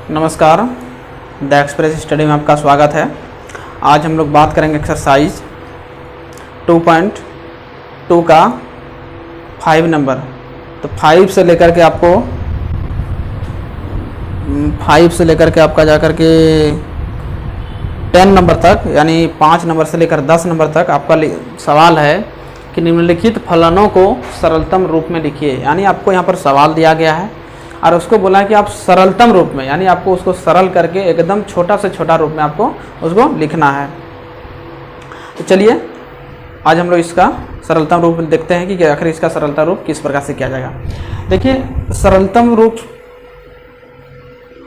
नमस्कार, the express study में आपका स्वागत है। आज हम लोग बात करेंगे एक्सरसाइज 2.2 का 5 नंबर। तो 5 से लेकर के आपका जाकर के 10 नंबर तक, यानी 5 नंबर से लेकर 10 नंबर तक आपका सवाल है कि निम्नलिखित फलनों को सरलतम रूप में लिखिए। यानी आपको यहाँ पर सवाल दिया गया है और उसको बोला है कि आप सरलतम रूप में, यानी आपको उसको सरल करके एकदम छोटा से छोटा रूप में आपको उसको लिखना है। तो चलिए आज हम लोग इसका सरलतम रूप देखते हैं कि आखिर इसका सरलतम रूप किस प्रकार से किया जाएगा। देखिए, सरलतम रूप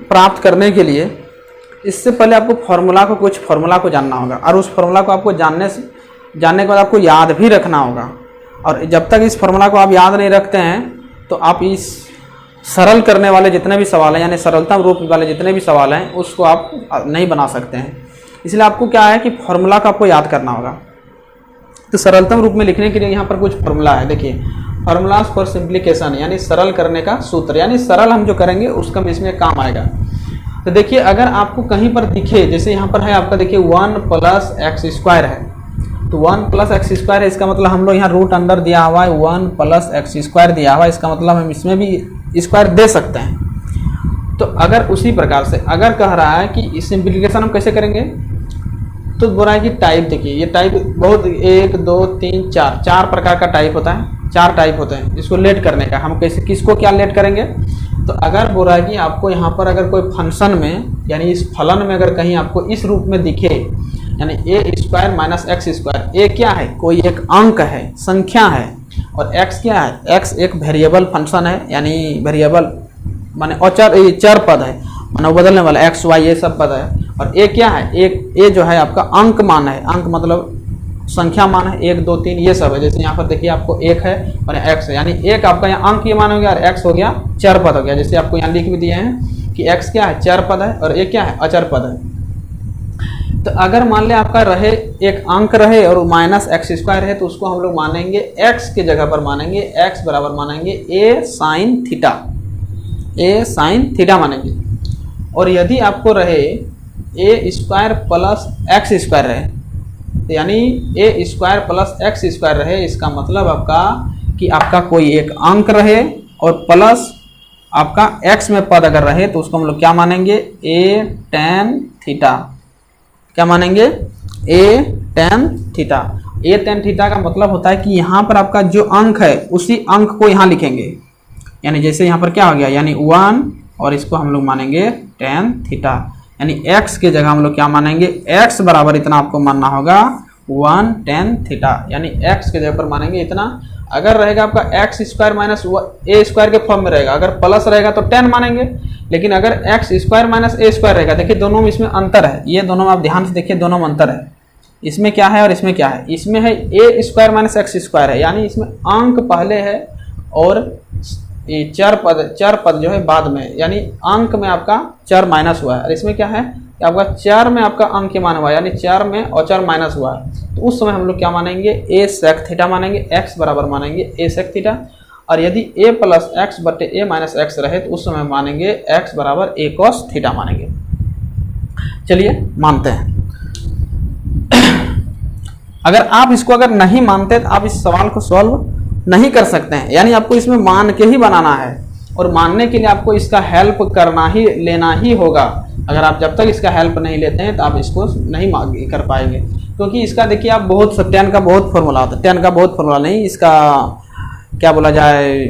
प्राप्त करने के लिए इससे पहले आपको कुछ फार्मूला को जानना होगा और उस फार्मूला को आपको जानने के बाद आपको याद भी रखना होगा। और जब तक इस फार्मूला को आप याद नहीं रखते हैं तो आप इस सरल करने वाले जितने भी सवाल हैं, यानी सरलतम रूप वाले जितने भी सवाल हैं, उसको आप नहीं बना सकते हैं। इसलिए आपको क्या है कि फार्मूला का आपको याद करना होगा। तो सरलतम रूप में लिखने के लिए यहाँ पर कुछ फार्मूला है। देखिए, फार्मूलाज फॉर सिंप्लीकेशन, यानी सरल करने का सूत्र, यानी सरल हम जो करेंगे उसका इसमें काम आएगा। तो देखिए, अगर आपको कहीं पर दिखे, जैसे यहाँ पर है आपका, देखिए 1 + x² है, तो 1 + x² है, इसका मतलब हम लोग यहाँ रूट अंदर दिया हुआ है, 1 + x² दिया हुआ है, इसका मतलब हम इसमें भी स्क्वायर दे सकते हैं। तो अगर उसी प्रकार से अगर कह रहा है कि इस सिंप्लीकेशन हम कैसे करेंगे, तो बोल रहा है कि टाइप, देखिए ये टाइप बहुत 1 2 3 4 प्रकार का टाइप होता है, 4 टाइप होते हैं इसको लेट करने का। हम कैसे किसको क्या लेट करेंगे, तो अगर बोल रहा है कि आपको यहाँ पर अगर कोई फंक्शन में, यानी इस फलन में अगर कहीं आपको इस रूप में दिखे, यानी a² - x², a क्या है, कोई एक अंक है, संख्या है, और x क्या है, x एक वेरिएबल फंक्शन है, यानी वेरिएबल माने चर पद है, माने बदलने वाला x y ये सब पद है। और a क्या है, a जो है आपका अंक मान है, अंक मतलब संख्या मान है, 1 2 3 ये सब है। जैसे यहाँ पर देखिए आपको 1 है और x है, यानी 1 आपका यहाँ अंक ये मान हो गया और x हो गया चर पद हो गया। जैसे आपको यहाँ लिख भी दिए हैं कि x क्या है, चर पद है, और a क्या है, अचर पद है। तो अगर मान ले आपका रहे एक अंक रहे और -x² है, तो उसको हम लोग मानेंगे x के जगह पर मानेंगे, x बराबर मानेंगे a sin थीटा मानेंगे। और यदि आपको रहे a² + x² रहे, तो यानी a² + x² रहे, इसका मतलब आपका कि आपका कोई एक अंक रहे और प्लस आपका x में पद अगर रहे, तो उसको हम लोग क्या मानेंगे, a tan थीटा। क्या मानेंगे, a tan theta. a tan theta का मतलब होता है कि यहाँ पर आपका जो अंक है उसी अंक को यहाँ लिखेंगे, यानी जैसे यहाँ पर क्या हो गया, यानी 1, और इसको हम लोग मानेंगे tan थीटा, यानी x के जगह हम लोग क्या मानेंगे, x बराबर इतना आपको मानना होगा 1 tan थीटा, यानी x के जगह पर मानेंगे इतना। अगर रहेगा आपका x² - a² के फॉर्म में रहेगा, अगर प्लस रहेगा तो 10 मानेंगे, लेकिन अगर x² - a² रहेगा, देखिए दोनों में इसमें अंतर है, ये दोनों में आप ध्यान से देखिए, दोनों में अंतर है। इसमें क्या है और इसमें क्या है, इसमें है a² - x² है, यानी इसमें अंक पहले है और ये चर पद जो है बाद में, यानी अंक में आपका चर माइनस हुआ है। और इसमें क्या है, आपका चर में आपका अंक के मान हुआ है, यानी चर में अचर माइनस हुआ है। तो उस समय हम लोग क्या मानेंगे, a sec थीटा मानेंगे, x बराबर मानेंगे a sec थीटा। और यदि a + x / a - x रहे, तो उस समय मानेंगे x बराबर a cos थीटा मानेंगे। चलिए मानते हैं। अगर आप इसको अगर नहीं मानते तो आप इस सवाल को सॉल्व नहीं कर सकते हैं, यानी आपको इसमें मान के ही बनाना है, और मानने के लिए आपको इसका हेल्प लेना ही होगा। अगर आप जब तक इसका हेल्प नहीं लेते हैं तो आप इसको नहीं कर पाएंगे, क्योंकि इसका देखिए आप tan का बहुत फॉर्मूला होता है, tan का बहुत फॉर्मूला नहीं, इसका क्या बोला जाए,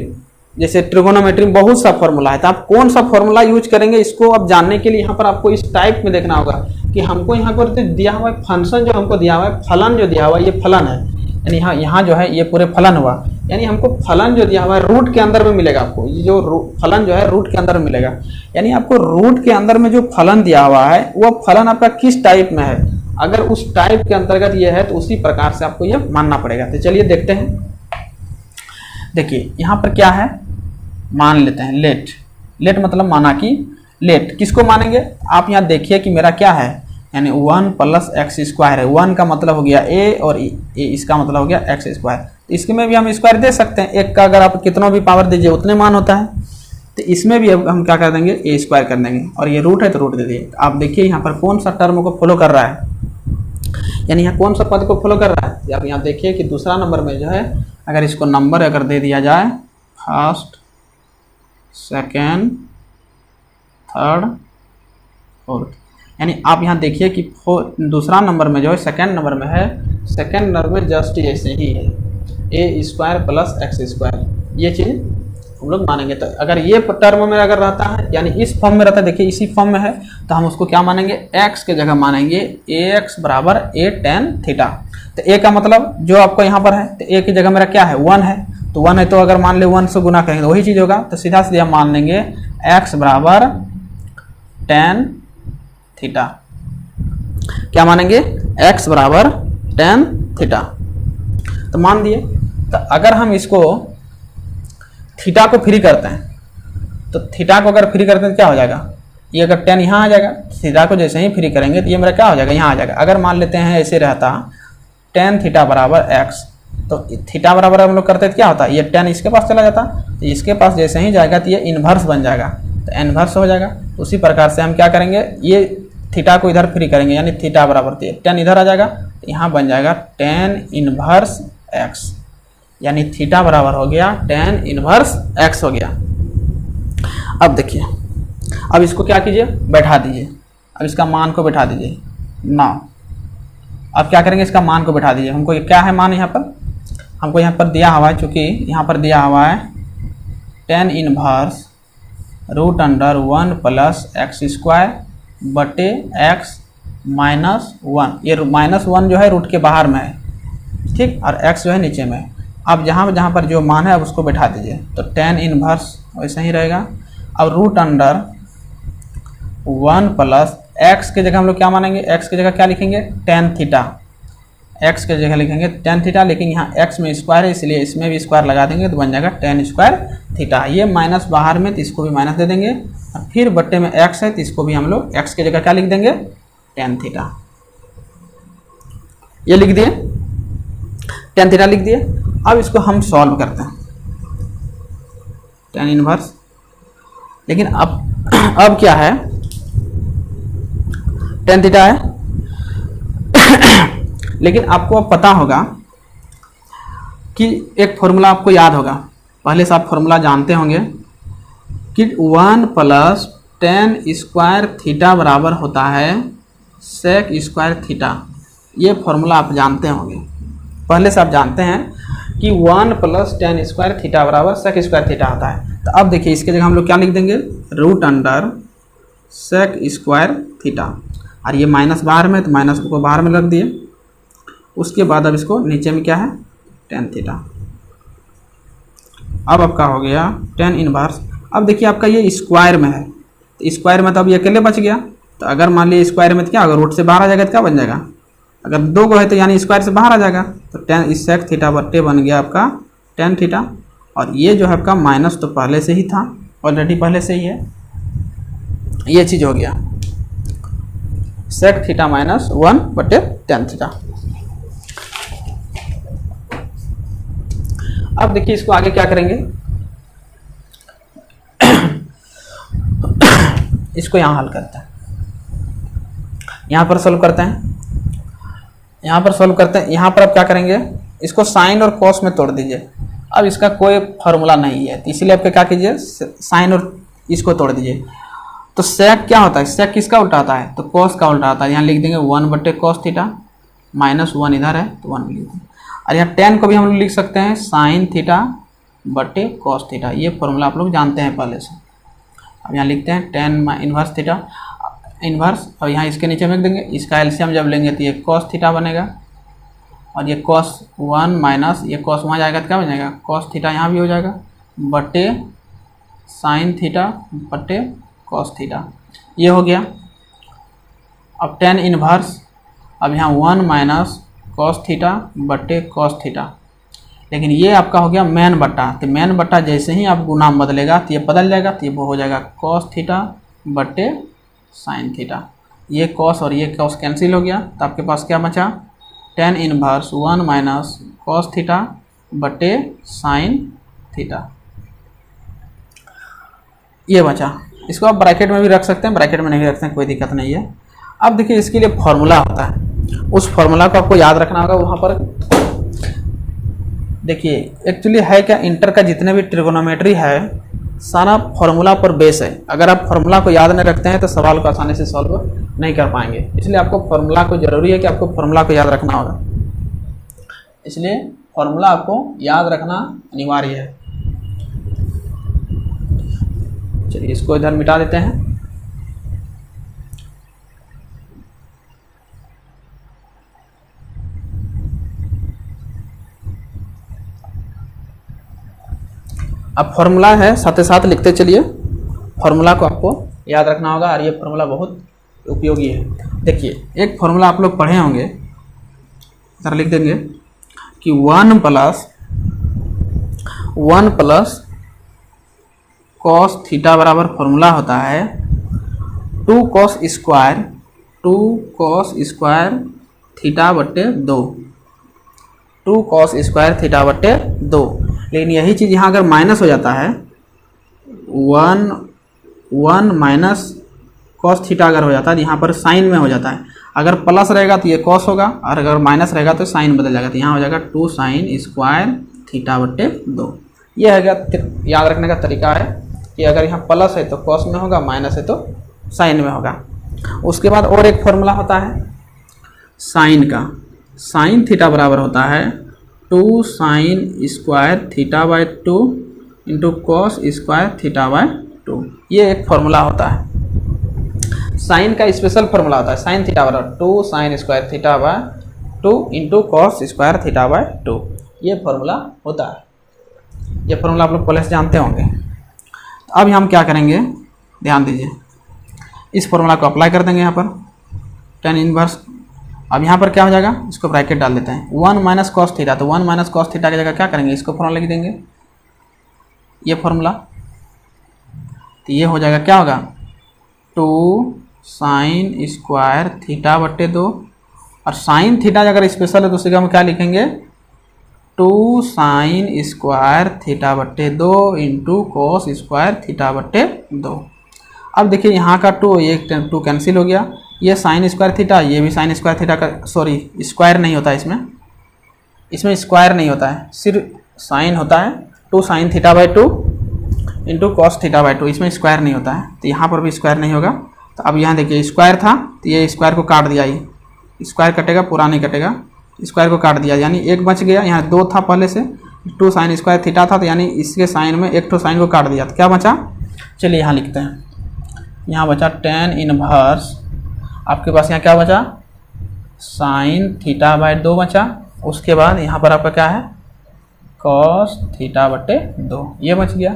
जैसे ट्रिगोनोमेट्री में बहुत सा फॉर्मूला है, तो आप कौन सा फॉर्मूला यूज करेंगे इसको आप जानने के लिए यहाँ पर आपको इस टाइप में देखना होगा कि हमको यहाँ पर दिया हुआ है फंक्शन, जो हमको दिया हुआ है, फलन जो दिया हुआ है, ये फलन है, यानी यहाँ जो है ये पूरे फलन हुआ, यानी हमको फलन जो दिया हुआ है रूट के अंदर में मिलेगा। आपको ये जो फलन जो है रूट के अंदर में मिलेगा, यानी आपको रूट के अंदर में जो फलन दिया हुआ है वो फलन आपका किस टाइप में है, अगर उस टाइप के अंतर्गत ये है तो उसी प्रकार से आपको ये मानना पड़ेगा। तो चलिए देखते हैं। देखिए यहाँ पर क्या है, मान लेते हैं लेट मतलब माना कि लेट किसको मानेंगे, आप यहाँ देखिए कि मेरा क्या है, यानी 1 + x² है, 1 का मतलब हो गया a और इसका मतलब हो गया x²। इसके में भी हम स्क्वायर दे सकते हैं, एक का अगर आप कितना भी पावर दीजिए उतने मान होता है। तो इसमें भी अब हम क्या कर देंगे, ए स्क्वायर कर देंगे, और ये रूट है तो रूट दे दिए। आप देखिए यहाँ पर कौन सा टर्म को फॉलो कर रहा है, यानी यहाँ कौन सा पद को फॉलो कर रहा है। आप यहाँ देखिए कि दूसरा नंबर में जो है, अगर इसको नंबर अगर दे दिया जाए फर्स्ट, सेकेंड, थर्ड, फोर्थ, यानी आप यहाँ देखिए कि दूसरा नंबर में जो है सेकेंड नंबर में है, सेकेंड नंबर में जस्ट ऐसे ही है ए स्क्वायर प्लस एक्स स्क्वायर, ये चीज़ हम लोग मानेंगे। तो अगर ये टर्म में अगर रहता है, यानी इस फॉर्म में रहता है, देखिए इसी फॉर्म में है, तो हम उसको क्या मानेंगे, x के जगह मानेंगे ए एक्स बराबर ए टेन थीटा। तो ए का मतलब जो आपको यहाँ पर है, तो ए की जगह मेरा क्या है, 1 है, तो 1 है, तो अगर मान ले 1 से गुना करेंगे तो वही चीज़ होगा। तो सीधा सीधा हम मान लेंगे x बराबर टेन थीटा। क्या मानेंगे, x बराबर टेन थीटा। तो मान दिए। तो अगर हम इसको थीटा को फ्री करते हैं, तो थीटा को अगर फ्री करते हैं तो क्या हो जाएगा, ये अगर टेन यहाँ आ जाएगा, थीटा को जैसे ही फ्री करेंगे तो ये मेरा क्या हो जाएगा, यहाँ आ जाएगा। अगर मान लेते हैं ऐसे रहता टेन थीटा बराबर एक्स, तो थीटा बराबर हम लोग करते तो क्या होता है, ये टेन इसके पास चला जाता, तो इसके पास जैसे ही जाएगा तो ये इन्वर्स बन जाएगा, तो इन्वर्स हो जाएगा। उसी प्रकार से हम क्या करेंगे, ये थीटा को इधर फ्री करेंगे, यानी थीटा बराबर टेन इधर आ जाएगा, तो यहाँ बन जाएगा टेन इन्वर्स एक्स, यानी थीटा बराबर हो गया टेन इनवर्स एक्स हो गया। अब देखिए, अब इसको क्या कीजिए, बैठा दीजिए, अब इसका मान को बैठा दीजिए ना। अब क्या करेंगे, इसका मान को बैठा दीजिए। हमको ये क्या है मान, यहाँ पर हमको यहाँ पर दिया हुआ है, चूँकि यहाँ पर दिया हुआ है ten inverse root under 1 plus x square बटे एक्स माइनस 1। ये -1 जो है रूट के बाहर में है, ठीक, और एक्स जो है नीचे में है। अब जहाँ पर जो मान है अब उसको बैठा दीजिए, तो टेन इनवर्स वैसे ही रहेगा। अब रूट अंडर 1 प्लस एक्स के जगह हम लोग क्या मानेंगे, एक्स की जगह क्या लिखेंगे, टेन थीटा, एक्स के जगह लिखेंगे टेन थीटा, लेकिन यहाँ एक्स में स्क्वायर है इसलिए इसमें भी स्क्वायर लगा देंगे तो बन जाएगा टेन स्क्वायर थीटा। ये माइनस बाहर में तो इसको भी माइनस दे देंगे, और फिर बट्टे में एक्स है तो इसको भी हम लोग एक्स की जगह क्या लिख देंगे, टेन थीटा। ये लिख दिए, टेन थीटा लिख दिए। अब इसको हम सॉल्व करते हैं, टेन इनवर्स, लेकिन अब क्या है, टेन थीटा है लेकिन आपको अब पता होगा कि एक फॉर्मूला आपको याद होगा, पहले से आप फॉर्मूला जानते होंगे कि 1 प्लस टेन स्क्वायर थीटा बराबर होता है सेक स्क्वायर थीटा। ये फॉर्मूला आप जानते होंगे, पहले से आप जानते हैं कि 1 प्लस टेन स्क्वायर थीटा बराबर सेक स्क्वायर थीटा होता है। तो अब देखिए इसके जगह हम लोग क्या लिख देंगे, root under sec square theta, और ये माइनस बाहर में तो माइनस को बाहर में रख दिए। उसके बाद अब इसको नीचे में क्या है, टेन थीटा। अब आपका हो गया टेन इनवर्स। अब देखिए आपका ये स्क्वायर में है, तो स्क्वायर में तो अब ये अकेले बच गया। तो अगर मान लीजिए स्क्वायर में तो क्या होगा, रूट से बाहर आ जाएगा तो क्या बन जाएगा, अगर दो को है तो यानी स्क्वायर से बाहर आ जाएगा, तो टेन सेक थीटा बट्टे बन गया आपका टेन थीटा। और ये जो है आपका माइनस तो पहले से ही था, ऑलरेडी पहले से ही है, ये चीज़ हो गया सेक थीटा माइनस 1 बट्टे टेन थीटा। अब देखिए इसको आगे क्या करेंगे, इसको यहाँ हल करते हैं, यहाँ पर सोल्व करते हैं, यहाँ पर सोल्व करते हैं। यहाँ पर अब क्या करेंगे, इसको साइन और कॉस में तोड़ दीजिए। अब इसका कोई फार्मूला नहीं है, तो इसीलिए आपके क्या कीजिए, साइन और इसको तोड़ दीजिए। तो सेक क्या होता है, सेक किसका उल्टा आता है, तो कॉस का उल्टा आता है। यहाँ लिख देंगे 1 बट्टे कॉस थीटा, माइनस 1 इधर है तो 1 लिख देंगे। और यहाँ टेन को भी हम लोग लिख सकते हैं साइन थीटा बट्टे कॉस थीटा, ये फॉर्मूला आप लोग जानते हैं पहले से। अब यहाँ लिखते हैं टेन इनवर्स थीटा इनवर्स, और यहाँ इसके नीचे में लिख देंगे, इसका एलसीएम जब लेंगे तो ये कॉस थीटा बनेगा, और ये कॉस 1 माइनस ये कॉस वहाँ जाएगा तो क्या बनेगा, कॉस थीटा यहाँ भी हो जाएगा बट्टे साइन थीटा बट्टे कॉस थीटा, ये हो गया। अब टेन इनवर्स, अब यहाँ 1 माइनस कॉस थीटा बट्टे कॉस थीटा, लेकिन ये आपका हो गया मेन बट्टा, तो मेन बट्टा जैसे ही आपको नाम बदलेगा तो ये बदल जाएगा, तो ये वो हो जाएगा कॉस थीटा बट्टे साइन थीटा। ये कॉस और ये कॉस कैंसिल हो गया, तो आपके पास क्या बचा, tan inverse 1 minus cos theta बट्टे साइन थीटा। ये बचा। इसको आप ब्रैकेट में भी रख सकते हैं, ब्रैकेट में नहीं रख सकते हैं, कोई दिक्कत नहीं है। अब देखिए इसके लिए फॉर्मूला होता है, उस फॉर्मूला को आपको याद रखना होगा। वहाँ पर देखिए एक्चुअली है क्या, इंटर का जितने भी ट्रिगोनोमेट्री है सारा फॉर्मूला पर बेस है। अगर आप फॉर्मूला को याद नहीं रखते हैं तो सवाल को आसानी से सॉल्व नहीं कर पाएंगे। इसलिए आपको फॉर्मूला को जरूरी है कि आपको फॉर्मूला को याद रखना होगा, इसलिए फॉर्मूला आपको याद रखना अनिवार्य है। चलिए इसको इधर मिटा देते हैं। अब फॉर्मूला है, साथ ही साथ लिखते चलिए। फॉर्मूला को आपको याद रखना होगा और ये फॉर्मूला बहुत उपयोगी है। देखिए एक फॉर्मूला आप लोग पढ़े होंगे, इधर लिख देंगे कि 1 प्लस कॉस थीटा बराबर फॉर्मूला होता है 2 कॉस स्क्वायर थीटा बट्टे 2, 2 कॉस स्क्वायर थीटा बट्टे 2। लेकिन यही चीज़ यहाँ अगर माइनस हो जाता है, 1 माइनस कॉस थीटा अगर हो जाता है तो यहाँ पर साइन में हो जाता है। अगर प्लस रहेगा तो ये कॉस होगा और अगर माइनस रहेगा तो साइन बदल जाएगा, तो यहाँ हो जाएगा 2 साइन स्क्वायर थीटा बट्टे 2। ये है याद रखने का तरीका है कि अगर यहाँ प्लस है तो कॉस में होगा, माइनस है तो साइन में होगा। उसके बाद और एक फॉर्मूला होता है साइन का। साइन थीटा बराबर होता है 2 sine square theta by 2 into cos square theta by 2। ये एक फॉर्मूला होता है, साइन का स्पेशल फॉर्मूला होता है। साइन थीटा बराबर 2 sine square theta by 2 into cos square theta by 2। ये फॉर्मूला होता है। ये फॉर्मूला आप लोग पहले से जानते होंगे। तो अब हम क्या करेंगे, ध्यान दीजिए, इस फॉर्मूला को अप्लाई कर देंगे यहाँ पर tan इनवर्स। अब यहाँ पर क्या हो जाएगा, इसको ब्रैकेट डाल देते हैं 1 माइनस कॉस थीटा। तो 1 माइनस कॉस थीटा की जगह क्या करेंगे, इसको फॉर्मूला लिख देंगे, ये फॉर्मूला। तो ये हो जाएगा, क्या होगा 2 साइन स्क्वायर थीटा बट्टे 2। और साइन थीटा अगर स्पेशल है तो उसी का हम क्या लिखेंगे 2 साइन स्क्वायर थीटा बट्टे 2 इंटू कॉस स्क्वायर थीटा बट्टे 2। अब देखिए यहाँ का 2, ये 2 कैंसिल हो गया, ये साइन स्क्वायर थीटा, ये भी साइन स्क्वायर थीटा का, सॉरी स्क्वायर नहीं होता है इसमें स्क्वायर नहीं होता है, सिर्फ साइन होता है। 2 sine theta by 2 into cos theta by 2, इसमें स्क्वायर नहीं होता है, तो यहाँ पर भी स्क्वायर नहीं होगा। तो अब यहाँ देखिए स्क्वायर था तो ये स्क्वायर को काट दिया, ये स्क्वायर कटेगा, पूरा नहीं कटेगा, स्क्वायर को काट दिया, यानी एक बच गया। यहाँ 2 था पहले से, 2 साइन स्क्वायर थीटा था, तो यानी इसके साइन में एक तो साइन को काट दिया, तो क्या बचा, चलिए यहाँ लिखते हैं। यहाँ बचा tan इनवर्स, आपके पास यहाँ क्या बचा साइन थीटा बाय 2 बचा। उसके बाद यहाँ पर आपका क्या है कॉस थीटा बटे 2, ये बच गया।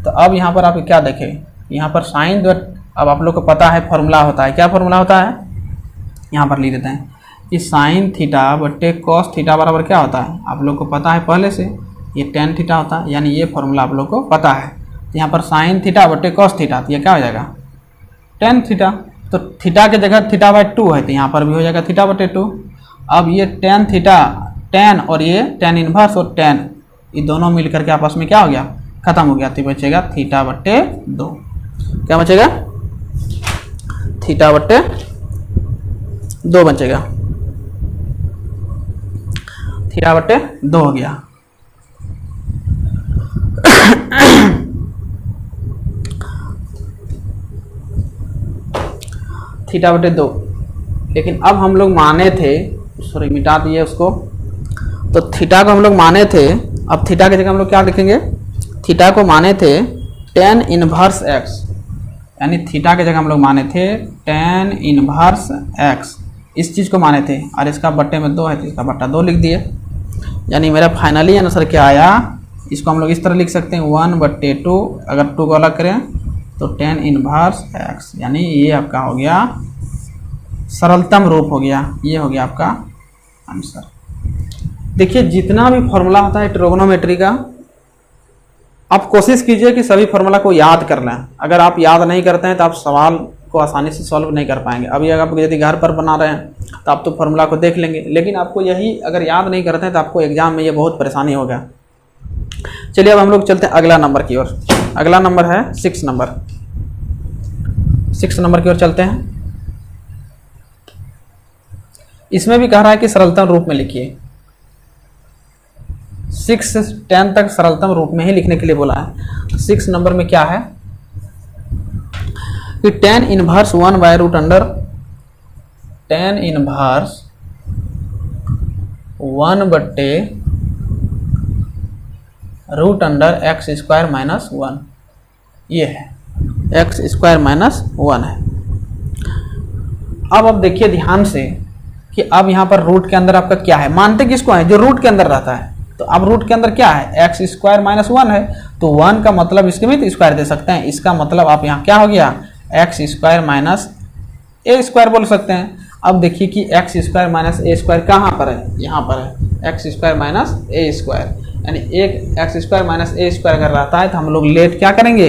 तो अब यहाँ पर आप क्या देखें, यहाँ पर साइन जो, अब आप लोग को पता है फॉर्मूला होता है, क्या फॉर्मूला होता है, यहाँ पर लिख देते हैं कि साइन थीटा बटे कॉस थीटा बराबर क्या होता है, आप लोग को पता है पहले से, ये tan थीटा होता है, यानी ये फॉर्मूला आप लोग को पता है। तो यहाँ पर साइन थीटा बटे कॉस थीटा, तो ये क्या हो जाएगा tan थीटा। तो थीटा के जगह थीटा बाई 2 है, तो यहाँ पर भी हो जाएगा थीटा बटे 2। अब ये tan थीटा, tan और ये tan इनवर्स और tan, ये दोनों मिलकर के आपस में क्या हो गया, खत्म हो गया, तो बचेगा थीटा बटे 2। क्या बचेगा, थीटा बटे 2 बचेगा, थीटा बटे 2 हो गया। थीटा बटे 2। लेकिन अब हम लोग माने थे, सॉरी मिटा दिए उसको, तो थीटा को हम लोग माने थे, अब थीटा की जगह हम लोग क्या लिखेंगे, थीटा को माने थे tan इनवर्स x, यानी थीटा की जगह हम लोग माने थे tan इनवर्स x, इस चीज़ को माने थे, और इसका बट्टे में 2 है तो इसका बट्टा 2 लिख दिए। यानी मेरा फाइनली आंसर क्या आया, इसको हम लोग इस तरह लिख सकते हैं 1/2, अगर 2 को अलग करें तो tan इनवर्स x, यानी ये आपका हो गया सरलतम रूप हो गया, ये हो गया आपका आंसर। देखिए जितना भी फॉर्मूला होता है ट्रिगोनोमेट्री का, आप कोशिश कीजिए कि सभी फॉर्मूला को याद कर लें। अगर आप याद नहीं करते हैं तो आप सवाल को आसानी से सॉल्व नहीं कर पाएंगे। अभी अगर आप यदि घर पर बना रहे हैं तो आप तो फॉर्मूला को देख लेंगे, लेकिन आपको यही अगर याद नहीं करते हैं तो आपको एग्जाम में ये बहुत परेशानी होगा। चलिए अब हम लोग चलते हैं अगला नंबर की ओर। अगला नंबर है 6 नंबर। 6 नंबर की ओर चलते हैं। इसमें भी कह रहा है कि सरलतम रूप में लिखिए। 6 से 10 तक सरलतम रूप में ही लिखने के लिए बोला है। 6 नंबर में क्या है कि tan inverse 1 by root under tan inverse 1 बट्टे root under x square minus 1, ये है एक्स स्क्वायर माइनस 1 है। अब देखिए ध्यान से कि अब यहाँ पर रूट के अंदर आपका क्या है, मानते किसको है, जो रूट के अंदर रहता है। तो अब रूट के अंदर क्या है, एक्स स्क्वायर माइनस 1 है, तो 1 का मतलब इसके में स्क्वायर दे सकते हैं। इसका मतलब आप यहाँ क्या हो गया, एक्स स्क्वायर माइनस ए स्क्वायर बोल सकते हैं। अब देखिए कि एक्स स्क्वायर माइनस ए स्क्वायर कहाँ पर है, यहाँ पर है एक्स स्क्वायर माइनस ए स्क्वायर, यानी एक एक्स स्क्वायर माइनस ए स्क्वायर अगर रहता है तो हम लोग लेट क्या करेंगे,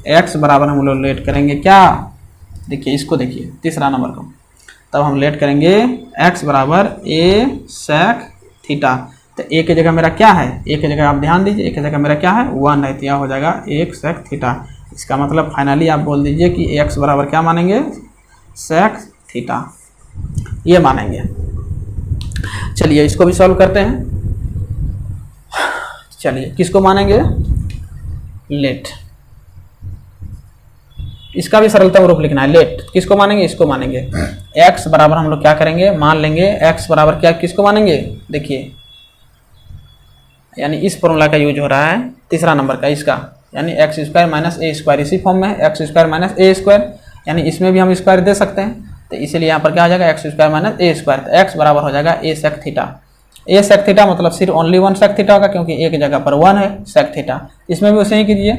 एक्स बराबर हम लोग लेट करेंगे क्या, देखिए इसको देखिए तीसरा नंबर को, तब हम लेट करेंगे एक्स बराबर ए सेक थीटा। तो ए की जगह मेरा क्या है, ए की जगह आप ध्यान दीजिए, ए की जगह मेरा क्या है 1 है, तो यह हो जाएगा 1 सेक थीटा। इसका मतलब फाइनली आप बोल दीजिए कि एक्स बराबर क्या मानेंगे, सेक थीटा, ये मानेंगे। चलिए इसको भी सॉल्व करते हैं। चलिए किसको मानेंगे, लेट, इसका भी सरलतम रूप लिखना है, लेट किसको मानेंगे, इसको मानेंगे। x बराबर हम लोग क्या करेंगे, मान लेंगे x बराबर क्या, किसको मानेंगे, देखिए यानी इस फॉर्मूला का यूज हो रहा है तीसरा नंबर का, इसका यानी एक्स स्क्वायर माइनस ए स्क्वायर, इसी फॉर्म में है एक्स स्क्वायर माइनस ए स्क्वायर, यानी इसमें भी हम स्क्वायर दे सकते हैं। तो इसीलिए यहाँ पर क्या हो जाएगा एक्स स्क्वायर माइनस ए स्क्वायर, तो एक्स बराबर हो जाएगा ए सेक थीटा। ए सेक थीटा मतलब सिर्फ ओनली 1 सेक थीटा होगा, क्योंकि ए की जगह पर 1 है सेक थीटा। इसमें भी वैसे ही कीजिए,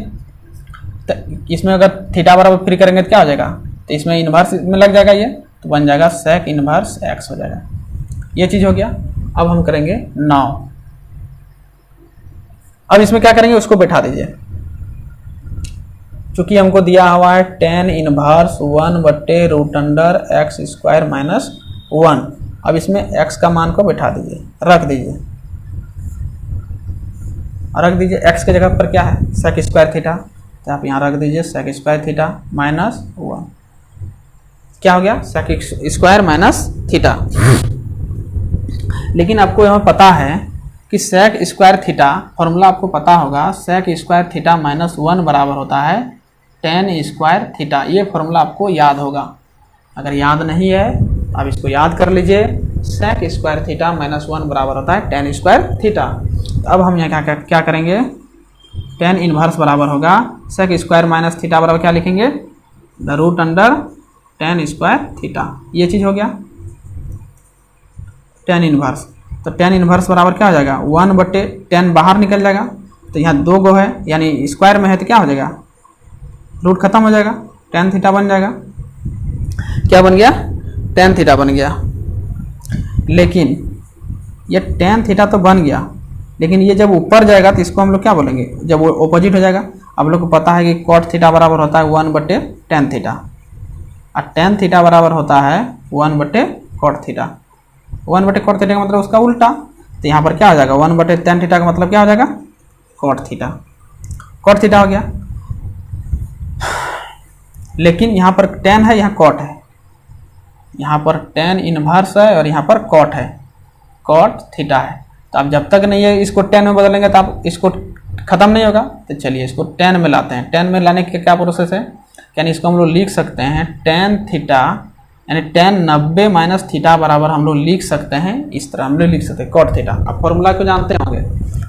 तो इसमें अगर थीटा बराबर फ्री करेंगे तो क्या हो जाएगा, तो इसमें इन्वर्स में लग जाएगा ये, तो बन जाएगा सेक इन्वर्स एक्स हो जाएगा, ये चीज़ हो गया। अब हम करेंगे नाउ, अब इसमें क्या करेंगे उसको बैठा दीजिए, चूंकि हमको दिया हुआ है tan इनवर्स 1 बट्टे root under x square minus 1। अब इसमें x का मान को बैठा दीजिए, रख दीजिए, x की जगह पर क्या है सेक स्क्वायर थीटा, तो आप यहाँ रख दीजिए सेक स्क्वायर थीटा माइनस 1, क्या हो गया सेक स्क्वायर माइनस थीटा। लेकिन आपको यहाँ पता है कि सेक स्क्वायर थीटा फॉर्मूला आपको पता होगा, सेक स्क्वायर थीटा माइनस 1 बराबर होता है tan स्क्वायर थीटा, ये फॉर्मूला आपको याद होगा। अगर याद नहीं है तो आप इसको याद कर लीजिए, सेक स्क्वायर थीटा माइनस 1 बराबर होता है tan स्क्वायर थीटा। तो अब हम यहाँ क्या करेंगे, tan इनवर्स बराबर होगा सेक स्क्वायर माइनस थीटा बराबर क्या लिखेंगे, the root under tan square theta, ये चीज़ हो गया tan इनवर्स। तो tan इनवर्स बराबर क्या हो जाएगा 1 बट्टे tan बाहर निकल जाएगा, तो यहाँ 2 गो है यानी स्क्वायर में है, तो क्या हो जाएगा रूट खत्म हो जाएगा, tan थीटा बन जाएगा, क्या बन गया tan थीटा बन गया। लेकिन ये tan थीटा तो बन गया, लेकिन ये जब ऊपर जाएगा तो इसको हम लोग क्या बोलेंगे, जब वो ऑपोजिट हो जाएगा। अब लोग को पता है कि cot थीटा बराबर होता है 1 बट्टे tan थीटा, और tan थीटा बराबर होता है 1 बट्टे cot थीटा। 1 बटे cot थीटा का मतलब उसका उल्टा, तो यहाँ पर क्या हो जाएगा 1 बटे tan थीटा का मतलब क्या हो जाएगा cot थीटा, cot थीटा हो गया। लेकिन यहाँ पर tan है, यहाँ cot है, यहाँ पर tan इनवर्स है और यहाँ पर cot है, cot थीटा है। तो आप जब तक नहीं है इसको tan में बदलेंगे तो आप इसको खत्म नहीं होगा। तो चलिए इसको tan में लाते हैं, tan में लाने के क्या प्रोसेस है, यानी इसको हम लोग लिख सकते हैं tan थीटा, यानी tan 90 माइनस थीटा बराबर हम लोग लिख सकते हैं इस तरह, हम लोग लिख सकते हैं cot थीटा। आप फॉर्मूला को जानते होंगे,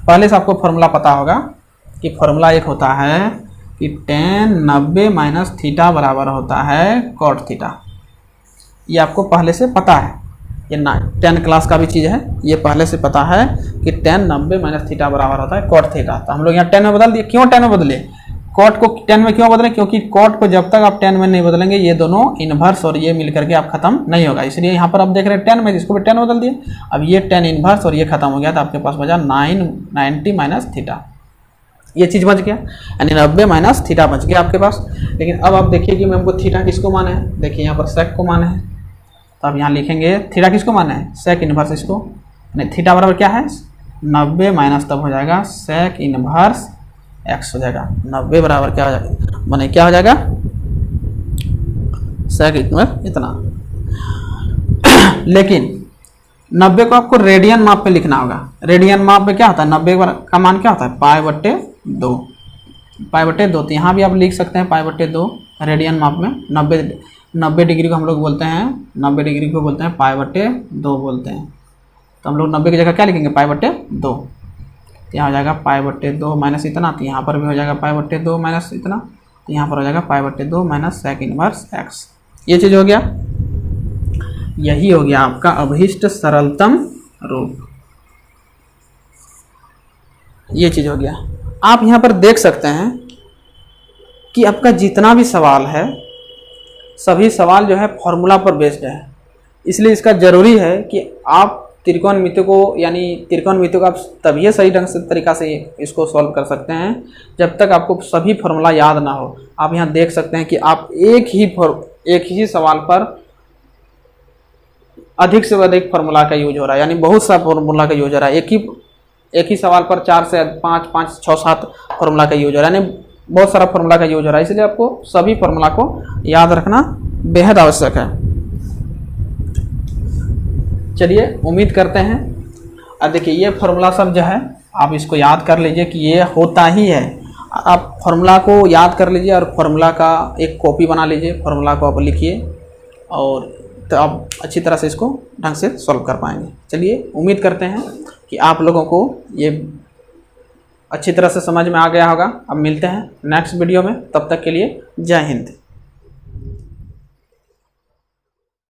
पहले से आपको फॉर्मूला पता होगा कि फॉर्मूला एक होता है कि tan 90 माइनस थीटा बराबर होता है cot थीटा, ये आपको पहले से पता है, ये 10 क्लास का भी चीज़ है, ये पहले से पता है कि tan 90 माइनस थीटा बराबर होता है cot थीटा। तो हम लोग यहाँ 10 में बदल दिए, क्यों 10 में बदले, cot को 10 में क्यों बदलें, क्योंकि cot को जब तक आप 10 में नहीं बदलेंगे ये दोनों इन्वर्स और ये मिल करके आप खत्म नहीं होगा, इसलिए यहाँ पर आप देख रहे हैं 10 में, इसको भी 10 में बदल दिए। अब ये tan इन्वर्स और ये खत्म हो गया, तो आपके पास बचा 90 माइनस थीटा, ये चीज़ बच गया, यानी 90 माइनस थीटा बच गया आपके पास। लेकिन अब आप देखिए कि मैं हमको थीटा किसको माने है, देखिए यहाँ पर सेक को माने है, तो आप यहाँ लिखेंगे थीटा किसको माने है, सेक इन्वर्स इसको, यानी थीटा बराबर क्या है 90 माइनस तब हो जाएगा सेक इनवर्स एक्स हो जाएगा। 90 बराबर क्या हो जाएगा, माने क्या हो जाएगा, सेक इनवर्स इतना। लेकिन 90 को आपको रेडियन माप पे लिखना होगा। रेडियन माप में क्या होता है, 90 का मान क्या होता है, पाई बट्टे 2। पाई बट्टे 2, तो यहाँ भी आप लिख सकते हैं पाई बट्टे 2 रेडियन माप में। 90 डिग्री को हम लोग बोलते हैं, 90 डिग्री को बोलते हैं पाई बट्टे 2 बोलते हैं। तो हम लोग 90 की जगह क्या लिखेंगे, पाई बट्टे 2। तो यहाँ हो जाएगा पाई बट्टे 2 माइनस इतना, तो यहाँ पर भी हो जाएगा पाई बट्टे 2 माइनस इतना, तो यहाँ पर हो जाएगा पाई बट्टे 2 माइनस सेक इनवर्स एक्स। ये चीज़ हो गया, यही हो गया आपका अभीष्ट सरलतम रूप। ये चीज़ हो गया। आप यहाँ पर देख सकते हैं कि आपका जितना भी सवाल है, सभी सवाल जो है फॉर्मूला पर बेस्ड है। इसलिए इसका ज़रूरी है कि आप त्रिकोणमिति को, यानी त्रिकोणमिति को आप तभी सही ढंग से तरीक़ा से इसको सॉल्व कर सकते हैं जब तक आपको सभी फॉर्मूला याद ना हो। आप यहाँ देख सकते हैं कि आप एक ही सवाल पर अधिक से अधिक फार्मूला का यूज हो रहा है, यानी बहुत सा फार्मूला का यूज हो रहा है। एक ही सवाल पर 4 से 5 6 7 फार्मूला का यूज हो रहा है, यानी बहुत सारा फार्मूला का यूज हो रहा है। इसलिए आपको सभी फार्मूला को याद रखना बेहद आवश्यक है। चलिए उम्मीद करते हैं, अब देखिए ये फार्मूला सब जो है आप इसको याद कर लीजिए कि ये होता ही है। आप फार्मूला को याद कर लीजिए और फार्मूला का एक कॉपी बना लीजिए, फार्मूला को आप लिखिए और तो आप अच्छी तरह से इसको ढंग से सॉल्व कर पाएंगे। चलिए उम्मीद करते हैं कि आप लोगों को ये अच्छी तरह से समझ में आ गया होगा। अब मिलते हैं नेक्स्ट वीडियो में, तब तक के लिए जय हिंद।